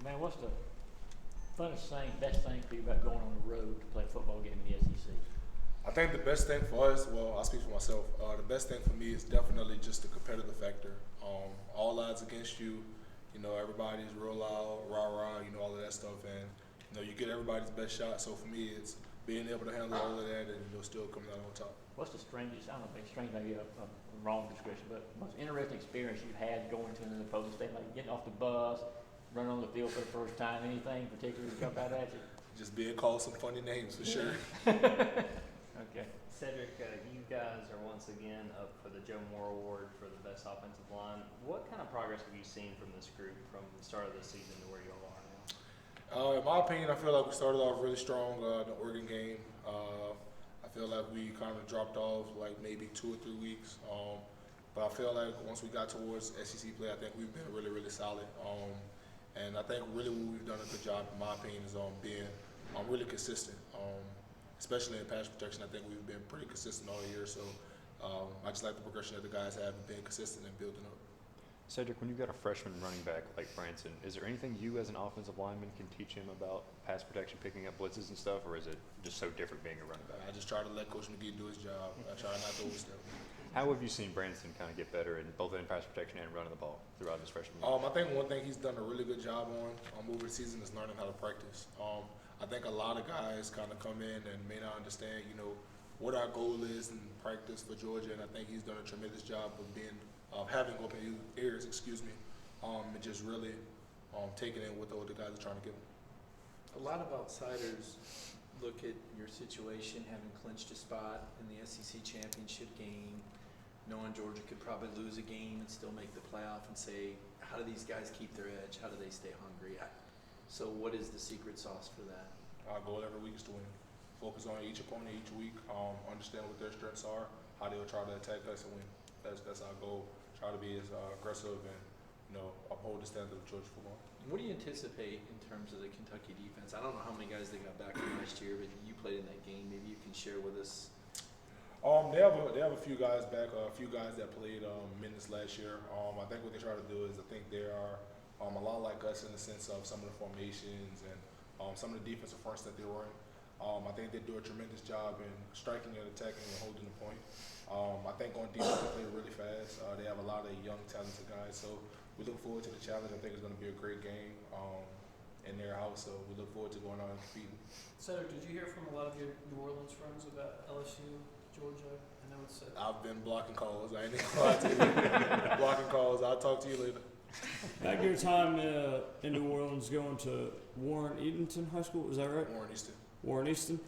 Man, what's the funnest thing, best thing for you about going on the road to play a football game in the SEC? I think the best thing for us, well, I'll speak for myself. The best thing for me is definitely just the competitive factor. All odds against you. You know, everybody's real loud, rah rah. You know, all of that stuff, and you know, you get everybody's best shot. So for me, it's being able to handle all of that and still coming out on top. What's the strangest? I don't know, strange maybe a wrong description, but most interesting experience you've had going to an opposing state, like getting off the bus, running on the field for the first time. Anything particularly jump out at you? Just being called some funny names for sure. Okay. Cedrick, you guys are once again up for the Joe Moore Award for the best offensive line. What kind of progress have you seen from this group from the start of the season to where you all are now? In my opinion, I feel like we started off really strong the Oregon game. I feel like we kind of dropped off like maybe 2 or 3 weeks. But I feel like once we got towards SEC play, I think we've been really, really solid. And I think really what we've done a good job, in my opinion, is being really consistent. Especially in pass protection, I think we've been pretty consistent all year. So I just like the progression that the guys have and being consistent and building up. Cedrick, when you've got a freshman running back like Branson, is there anything you as an offensive lineman can teach him about pass protection, picking up blitzes and stuff, or is it just so different being a running back? I just try to let Coach McGee do his job. I try not to overstep. How have you seen Branson kind of get better in both in pass protection and running the ball throughout his freshman year? I think one thing he's done a really good job on over the season is learning how to practice. I think a lot of guys kind of come in and may not understand, you know, what our goal is in practice for Georgia, and I think he's done a tremendous job of having open ears, and just really taking in what the older guys are trying to give him. A lot of outsiders look at your situation, having clinched a spot in the SEC championship game, knowing Georgia could probably lose a game and still make the playoff, and say, how do these guys keep their edge? How do they stay hungry? So what is the secret sauce for that? Our goal every week is to win. Focus on each opponent each week, understand what their strengths are, how they'll try to attack us and win. That's our goal. Try to be as aggressive and, you know, uphold the standard of Georgia football. What do you anticipate in terms of the Kentucky defense? I don't know how many guys they got back from last year, but you played in that game. Maybe you can share with us. They have a few guys back, a few guys that played minutes last year. I think what they try to do is I think they are a lot like us in the sense of some of the formations and some of the defensive fronts that they were in. I think they do a tremendous job in striking and attacking and holding the point. I think on defense they play really fast. They have a lot of young, talented guys. So we look forward to the challenge. I think it's going to be a great game in their house. So we look forward to going out and competing. So, did you hear from a lot of your New Orleans friends about LSU, Georgia? I know it's. I've been blocking calls. I ain't gonna lie to you. Blocking calls. I'll talk to you later. Back your time in New Orleans, going to Warren Eatonton High School, is that right? Warren Easton. Warren Easton.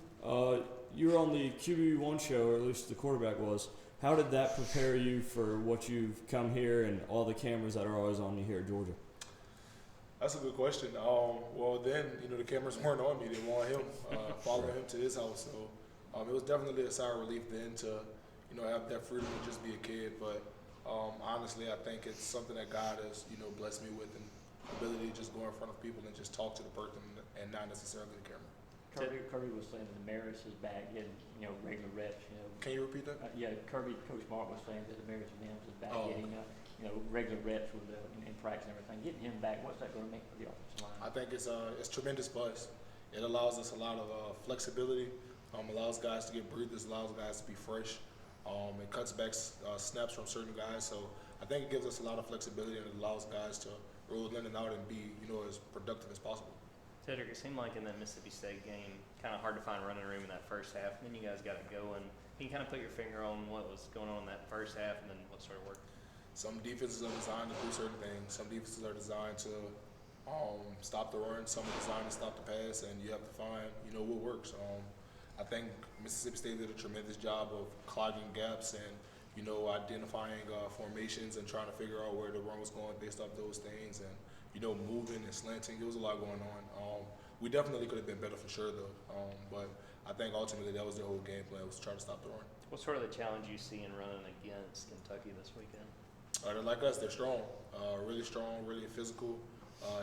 You were on the QB1 show, or at least the quarterback was. How did that prepare you for what you've come here and all the cameras that are always on you here at Georgia? That's a good question. Well, then, you know, the cameras weren't on me. They were on him, following him to his house. So it was definitely a sigh of relief then to, you know, have that freedom to just be a kid. But honestly, I think it's something that God has, you know, blessed me with, and ability to just go in front of people and just talk to the person and not necessarily the camera. Kirby was saying that Damaris is back getting, you know, regular reps. You know. Can you repeat that? Yeah, Coach Mark was saying that Damaris Mims is back getting, you know, regular reps with in practice and everything. Getting him back, what's that going to make for the offensive line? I think it's tremendous for us. It allows us a lot of flexibility. Allows guys to get breathers. Allows guys to be fresh. It cuts back snaps from certain guys. So I think it gives us a lot of flexibility, and it allows guys to roll in and out and be, you know, as productive as possible. Cedrick, it seemed like in that Mississippi State game, kind of hard to find running room in that first half. And then you guys got it going. Can you kind of put your finger on what was going on in that first half and then what sort of worked? Some defenses are designed to do certain things. Some defenses are designed to stop the run. Some are designed to stop the pass, and you have to find, you know, what works. I think Mississippi State did a tremendous job of clogging gaps and, you know, identifying formations and trying to figure out where the run was going based off those things, and, you know, moving and slanting. There was a lot going on. We definitely could have been better for sure, though. But I think ultimately that was their whole game plan, was to try to stop the run. What's sort of the challenge you see in running against Kentucky this weekend? They're like us. They're strong, really physical,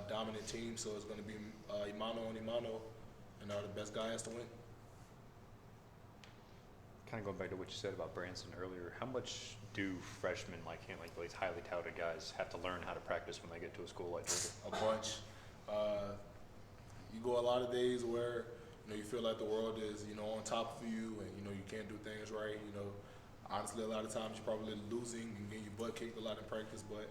dominant team. So it's going to be Imano and Imano, and the best guy has to win. Kind of going back to what you said about Branson earlier, how much do freshmen like him, like these highly touted guys, have to learn how to practice when they get to a school like Georgia? A bunch. You go a lot of days where, you feel like the world is, on top of you and, you can't do things right. Honestly, a lot of times you're probably losing and getting your butt kicked a lot in practice. But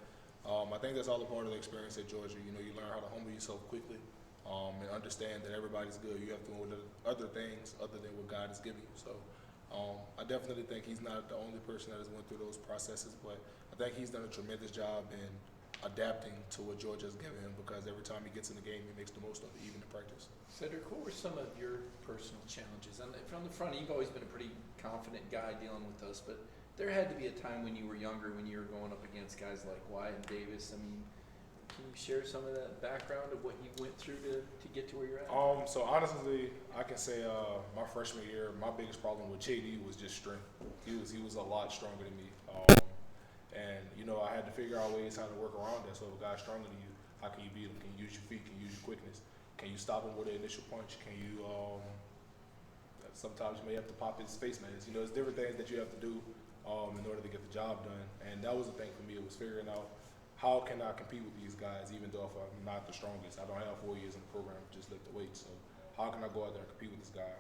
I think that's all a part of the experience at Georgia. You learn how to humble yourself quickly and understand that everybody's good. You have to do other things other than what God has given you. So I definitely think he's not the only person that has went through those processes, but I think he's done a tremendous job in adapting to what Georgia has given him, because every time he gets in the game, he makes the most of it, even in practice. Cedric, what were some of your personal challenges? And from the front, you've always been a pretty confident guy dealing with us, but there had to be a time when you were younger, when you were going up against guys like Wyatt and Davis. I mean, can you share some of that background of what you went through to get to where you're at? So honestly, I can say my freshman year, my biggest problem with JD was just strength. He was a lot stronger than me, and I had to figure out ways how to work around that. So if a guy's stronger than you, how can you beat him? Can you use your feet? Can you use your quickness? Can you stop him with an initial punch? Can you? Sometimes you may have to pop his face mask. There's different things that you have to do in order to get the job done. And that was the thing for me. It was figuring out, how can I compete with these guys, even though if I'm not the strongest? I don't have 4 years in the program to just lift the weights. So how can I go out there and compete with this guy?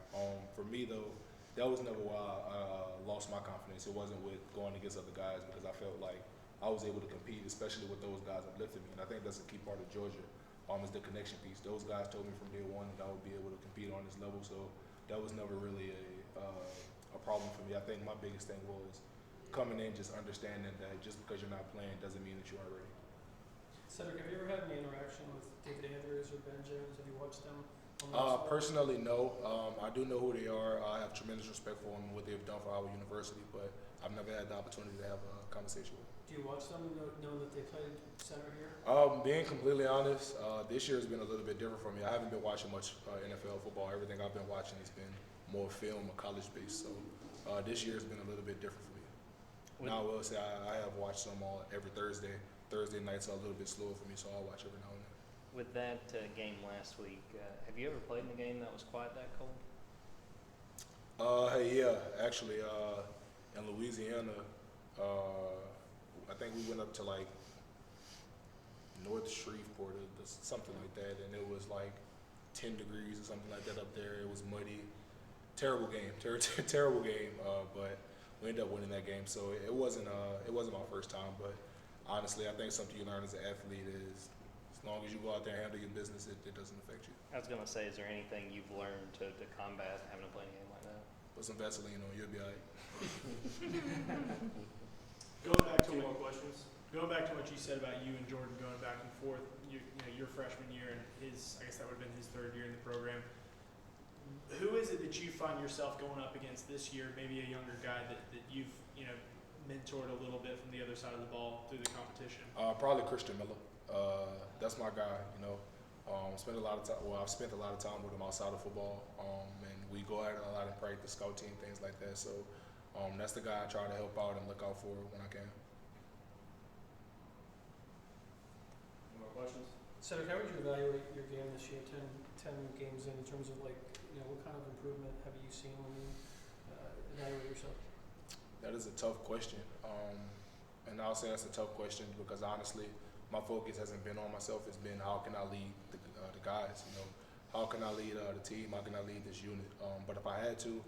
For me, though, that was never why I lost my confidence. It wasn't with going against other guys, because I felt like I was able to compete, especially with those guys that lifted me. And I think that's a key part of Georgia, is the connection piece. Those guys told me from day one that I would be able to compete on this level. So that was never really a problem for me. I think my biggest thing was coming in, just understanding that just because you're not playing doesn't mean that you aren't ready. Cedric, have you ever had any interaction with David Andrews or Ben Jones? Have you watched them? Personally, no. I do know who they are. I have tremendous respect for them and what they've done for our university, but I've never had the opportunity to have a conversation with them. Do you watch them knowing that they played center here? Being completely honest, this year has been a little bit different for me. I haven't been watching much NFL football. Everything I've been watching has been more film or college-based. So this year has been a little bit different for me. Now I will say I have watched some every Thursday. Thursday nights are a little bit slower for me, so I'll watch every now and then. With that game last week, have you ever played in a game that was quite that cold? Yeah, actually, in Louisiana, I think we went up to like North Shreveport or something like that, and it was like 10 degrees or something like that up there. It was muddy. Terrible game, terrible game. But we ended up winning that game, so it wasn't my first time. But honestly, I think something you learn as an athlete is, as long as you go out there and handle your business, it doesn't affect you. I was going to say, is there anything you've learned to combat having to play a game like that? Put some Vaseline on, you'll be all right. Going back to more questions. Going back to what you said about you and Jordan going back and forth, your freshman year and his, I guess that would have been his third year in the program. Who is it that you find yourself going up against this year, maybe a younger guy that you've, mentored a little bit from the other side of the ball through the competition? Probably Christian Miller. That's my guy, I've spent a lot of time with him outside of football, and we go at it a lot in practice, scout team, things like that. So that's the guy I try to help out and look out for when I can. More questions? Cedric, how would you evaluate your game this year, 10 games in terms of what kind of improvement have you seen when you evaluate yourself? That is a tough question, and I'll say that's a tough question because honestly, my focus hasn't been on myself. It's been how can I lead the guys, how can I lead the team, how can I lead this unit. But if I had to,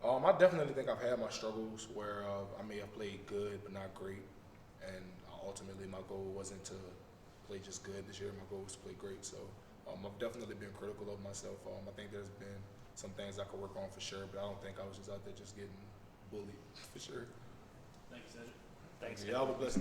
I definitely think I've had my struggles where I may have played good but not great, and ultimately my goal wasn't to play just good this year. My goal was to play great. So I've definitely been critical of myself. I think there's been some things I could work on for sure, but I don't think I was just out there just getting bullied for sure. Thank you, Cedric. Thanks. Y'all have a blessed night.